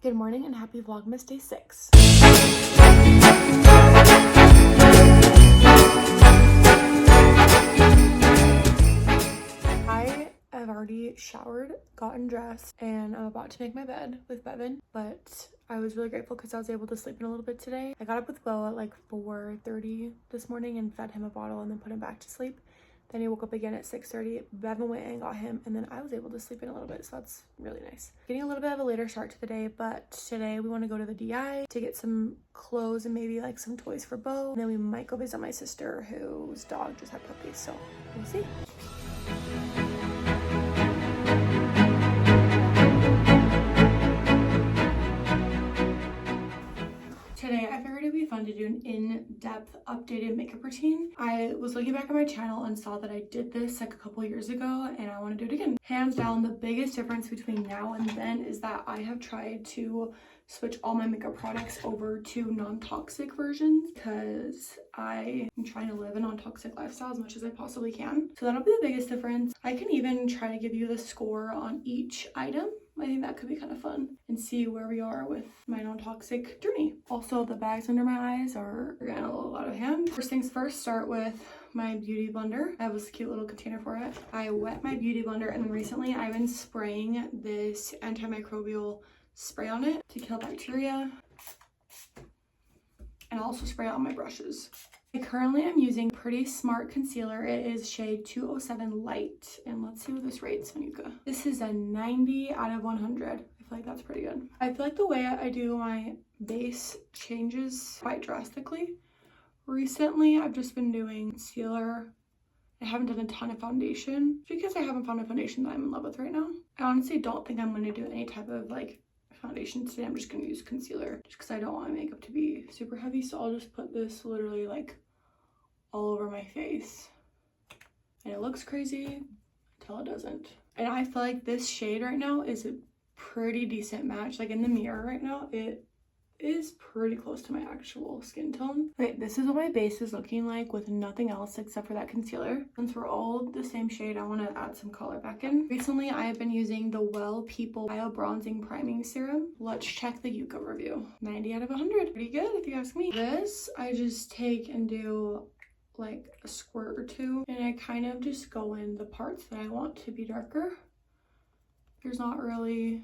Good morning and happy Vlogmas Day 6. I have already showered, gotten dressed, and I'm about to make my bed with Bevan, but I was really grateful because I was able to sleep in a little bit today. I got up with Will at like 4:30 this morning and fed him a bottle and then put him back to sleep. Then he woke up again at 6:30. Bevan went and got him, and then I was able to sleep in a little bit, so that's really nice. Getting a little bit of a later start to the day, but today we want to go to the DI to get some clothes and maybe like some toys for Bo. And then we might go visit my sister whose dog just had puppies, so we'll see. Today, I figured it'd be fun to do an in-depth updated makeup routine. I was looking back at my channel and saw that I did this like a couple years ago and I want to do it again. Hands down, the biggest difference between now and then is that I have tried to switch all my makeup products over to non-toxic versions because I am trying to live a non-toxic lifestyle as much as I possibly can. So that'll be the biggest difference. I can even try to give you the score on each item. I think that could be kind of fun and see where we are with my non-toxic journey. Also, the bags under my eyes are getting a little out of hand. First things first, start with my beauty blender. I have this cute little container for it. I wet my beauty blender, and then recently I've been spraying this antimicrobial spray on it to kill bacteria, and I'll also spray it on my brushes. I currently am using Pretty Smart concealer. It is shade 207 light, and let's see what this rates on Yuka. This is a 90 out of 100. I feel like that's pretty good. I feel like the way I do my base changes quite drastically. Recently, I've just been doing concealer. I haven't done a ton of foundation because I haven't found a foundation that I'm in love with right now. I honestly don't think I'm going to do any type of like foundation today. I'm just going to use concealer just because I don't want my makeup to be super heavy, so I'll just put this literally like all over my face, and it looks crazy until it doesn't. And I feel like this shade right now is a pretty decent match. Like in the mirror right now, it is pretty close to my actual skin tone. Okay, this is what my base is looking like with nothing else except for that concealer. Since we're all the same shade, I want to add some color back in. Recently, I have been using the Well People Bio Bronzing Priming Serum. Let's check the Yuka review. 90 out of 100. Pretty good if you ask me. This, I just take and do like a squirt or two, and I kind of just go in the parts that I want to be darker. There's not really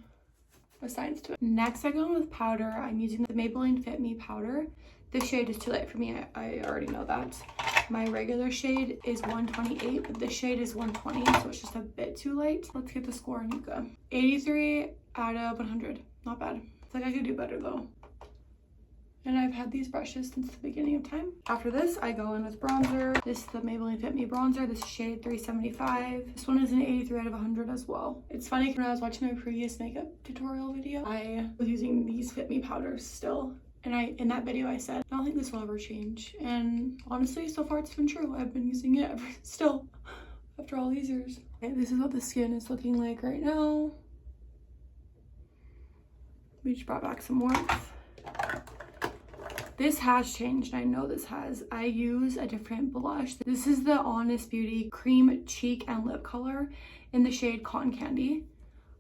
a science to it. Next, I go in with powder. I'm using the Maybelline Fit Me powder. This shade is too light for me. I already know that. My regular shade is 128, but this shade is 120, so it's just a bit too light. Let's get the score on Yuka. 83 out of 100. Not bad. I feel like I could do better though. And I've had these brushes since the beginning of time. After this, I go in with bronzer. This is the Maybelline Fit Me bronzer. This is shade 375. This one is an 83 out of 100 as well. It's funny, when I was watching my previous makeup tutorial video, I was using these Fit Me powders still. And in that video, I said, I don't think this will ever change. And honestly, so far it's been true. I've been using it still after all these years. Okay, this is what the skin is looking like right now. We just brought back some warmth. This has changed, I know this has. I use a different blush. This is the Honest Beauty Cream Cheek and Lip Color in the shade Cotton Candy.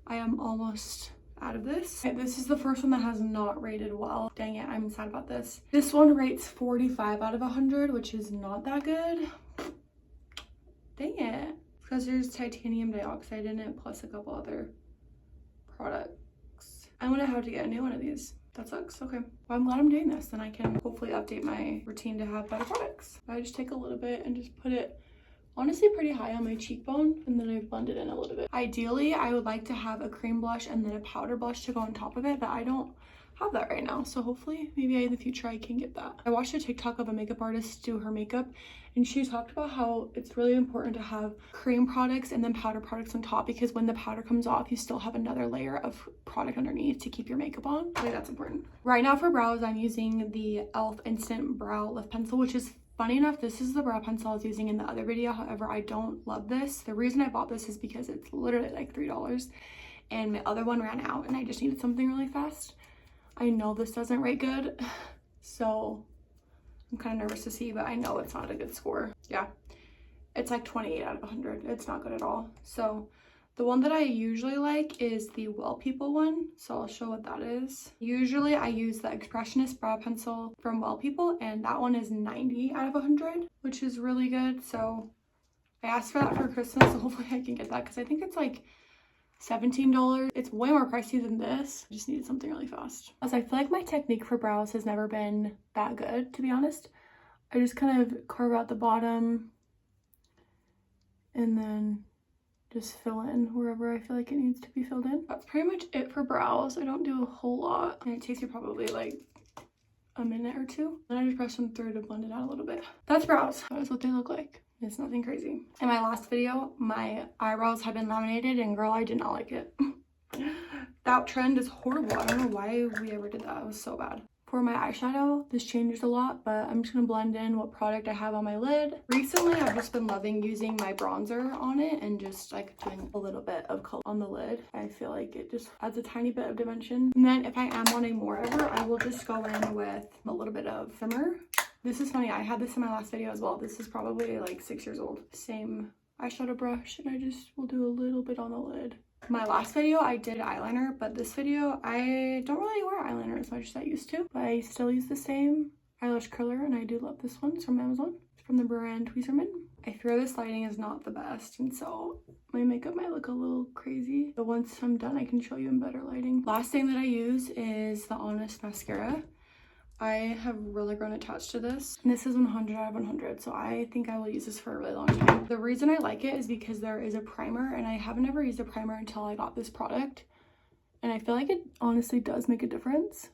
I am almost out of this. Okay, this is the first one that has not rated well. Dang it, I'm sad about this. This one rates 45 out of 100, which is not that good. Dang it. Because there's titanium dioxide in it, plus a couple other products. I'm gonna have to get a new one of these. That sucks. Okay. Well, I'm glad I'm doing this. Then I can hopefully update my routine to have better products. I just take a little bit and just put it honestly pretty high on my cheekbone, and then I blend it in a little bit. Ideally, I would like to have a cream blush and then a powder blush to go on top of it, but I don't have that right now. So hopefully maybe in the future I can get that. I watched a TikTok of a makeup artist do her makeup, and she talked about how it's really important to have cream products and then powder products on top, because when the powder comes off, you still have another layer of product underneath to keep your makeup on. I think that's important. Right now for brows, I'm using the e.l.f. Instant Brow Lift Pencil, which is funny enough, this is the brow pencil I was using in the other video. However, I don't love this. The reason I bought this is because it's literally like $3 and my other one ran out and I just needed something really fast. I know this doesn't rate good, so I'm kind of nervous to see, but I know it's not a good score. Yeah, it's like 28 out of 100. It's not good at all. So The one that I usually like is the Well People one, so I'll show what that is. Usually I use the Expressionist brow pencil from Well People, and that one is 90 out of 100, which is really good. So I asked for that for Christmas, so hopefully I can get that because I think it's like $17. It's way more pricey than this. I just needed something really fast. As I feel like my technique for brows has never been that good, to be honest. I just kind of carve out the bottom and then just fill in wherever I feel like it needs to be filled in. That's pretty much it for brows. I don't do a whole lot, and it takes you probably like a minute or two. Then I just brush them through to blend it out a little bit. That's brows. That's what they look like. It's nothing crazy. In my last video, my eyebrows have been laminated, and girl, I did not like it. That trend is horrible. I don't know why we ever did that. It was so bad. For my eyeshadow, this changes a lot, but I'm just gonna blend in what product I have on my lid. Recently, I've just been loving using my bronzer on it and just like doing a little bit of color on the lid. I feel like it just adds a tiny bit of dimension. And then if I am wanting more ever, I will just go in with a little bit of shimmer. This is funny, I had this in my last video as well. This is probably like 6 years old. Same eyeshadow brush, and I just will do a little bit on the lid. My last video I did eyeliner, but this video I don't really wear eyeliner as much as I used to, but I still use the same eyelash curler, and I do love this one. It's from Amazon. It's from the brand Tweezerman. I fear this lighting is not the best, and so my makeup might look a little crazy, but once I'm done I can show you in better lighting. Last thing that I use is the Honest mascara. I have really grown attached to this, and this is 100 out of 100, so I think I will use this for a really long time. The reason I like it is because there is a primer, and I haven't ever used a primer until I got this product, and I feel like it honestly does make a difference.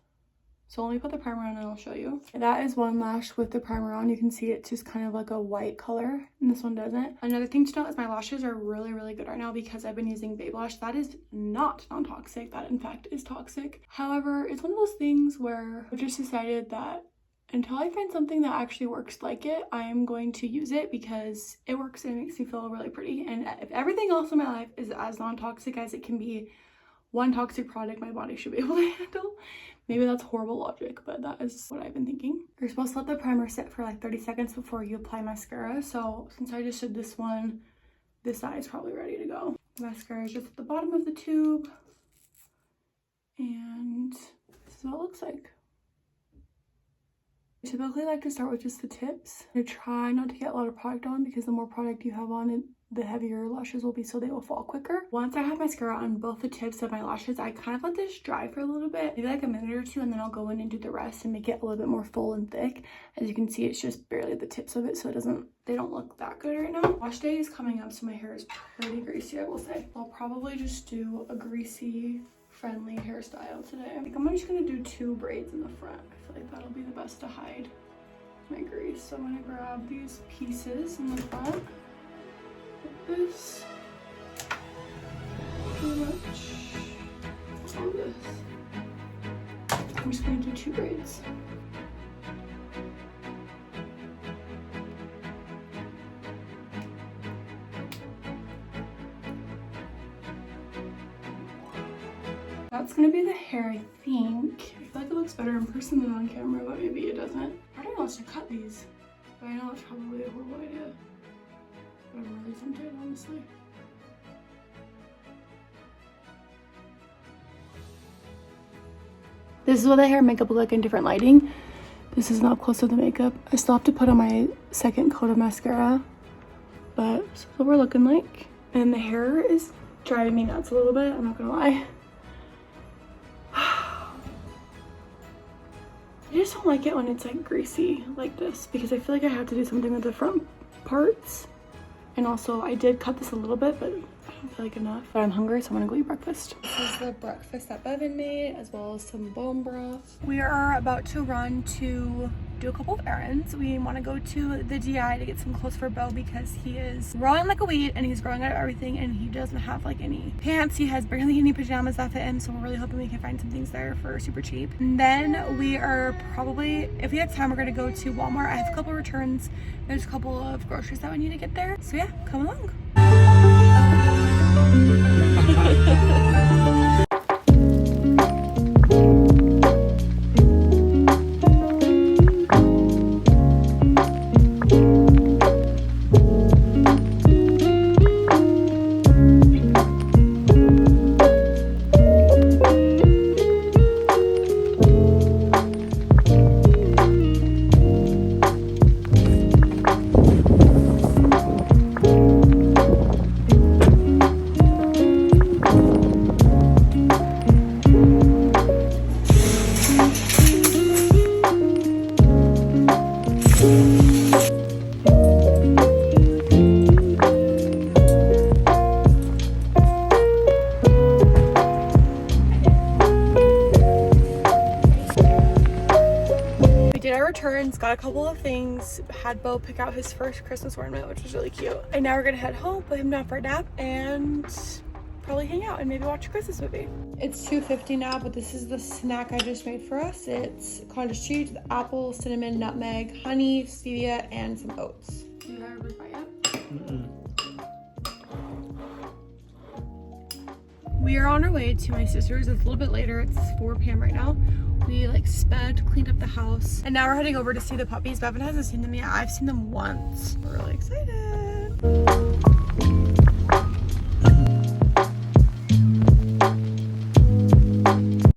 So let me put the primer on and I'll show you. That is one lash with the primer on. You can see it's just kind of like a white color, and this one doesn't. Another thing to note is my lashes are really, really good right now because I've been using Babe Lash. That is not non-toxic. That in fact is toxic. However, it's one of those things where I've just decided that until I find something that actually works like it, I'm going to use it because it works and it makes me feel really pretty. And if everything else in my life is as non-toxic as it can be, one toxic product my body should be able to handle. Maybe that's horrible logic, but that is what I've been thinking. You're supposed to let the primer sit for like 30 seconds before you apply mascara. So since I just did this one, this eye is probably ready to go. The mascara is just at the bottom of the tube. And this is what it looks like. I typically like to start with just the tips. I try not to get a lot of product on because the more product you have on it, the heavier lashes will be, so they will fall quicker. Once I have mascara on both the tips of my lashes, I kind of let this dry for a little bit, maybe like a minute or two, and then I'll go in and do the rest and make it a little bit more full and thick. As you can see, it's just barely the tips of it, so they don't look that good right now. Wash day is coming up, so my hair is pretty greasy, I will say. I'll probably just do a greasy, friendly hairstyle today. I think I'm just gonna do 2 braids in the front. I feel like that'll be the best to hide my grease. So I'm gonna grab these pieces in the front. This pretty much all this. I'm just going to do 2 braids. That's gonna be the hair, I think. I feel like it looks better in person than on camera, but maybe it doesn't. I don't know how to cut these, but I know it's probably a horrible idea. But I'm really tempted, honestly. This is what the hair and makeup look like in different lighting. This is not close to the makeup. I still have to put on my second coat of mascara, but this is what we're looking like. And the hair is driving me nuts a little bit, I'm not gonna lie. I just don't like it when it's like greasy like this because I feel like I have to do something with the front parts. And also, I did cut this a little bit, but I don't feel like enough. But I'm hungry, so I'm gonna go eat breakfast. This is the breakfast that Bevan made, as well as some bone broth. We are about to run to do a couple of errands. We want to go to the GI to get some clothes for Bo because he is growing like a weed and he's growing out of everything, and he doesn't have like any pants. He has barely any pajamas that fit him, so we're really hoping we can find some things there for super cheap. And then we are probably, if we have time, we're gonna go to Walmart. I have a couple returns. There's a couple of groceries that we need to get there. So yeah, come along. our turns, got a couple of things, had Bo pick out his first Christmas ornament, which was really cute. And now we're gonna head home, put him down for a nap, and probably hang out and maybe watch a Christmas movie. It's 2:50 now, but this is the snack I just made for us. It's cottage cheese with apple, cinnamon, nutmeg, honey, stevia, and some oats. You had a bite yet? Mm-mm. We are on our way to my sister's. It's a little bit later. It's 4 p.m. right now. We like sped, cleaned up the house, and now we're heading over to see the puppies. Bevan hasn't seen them yet. I've seen them once. We're really excited.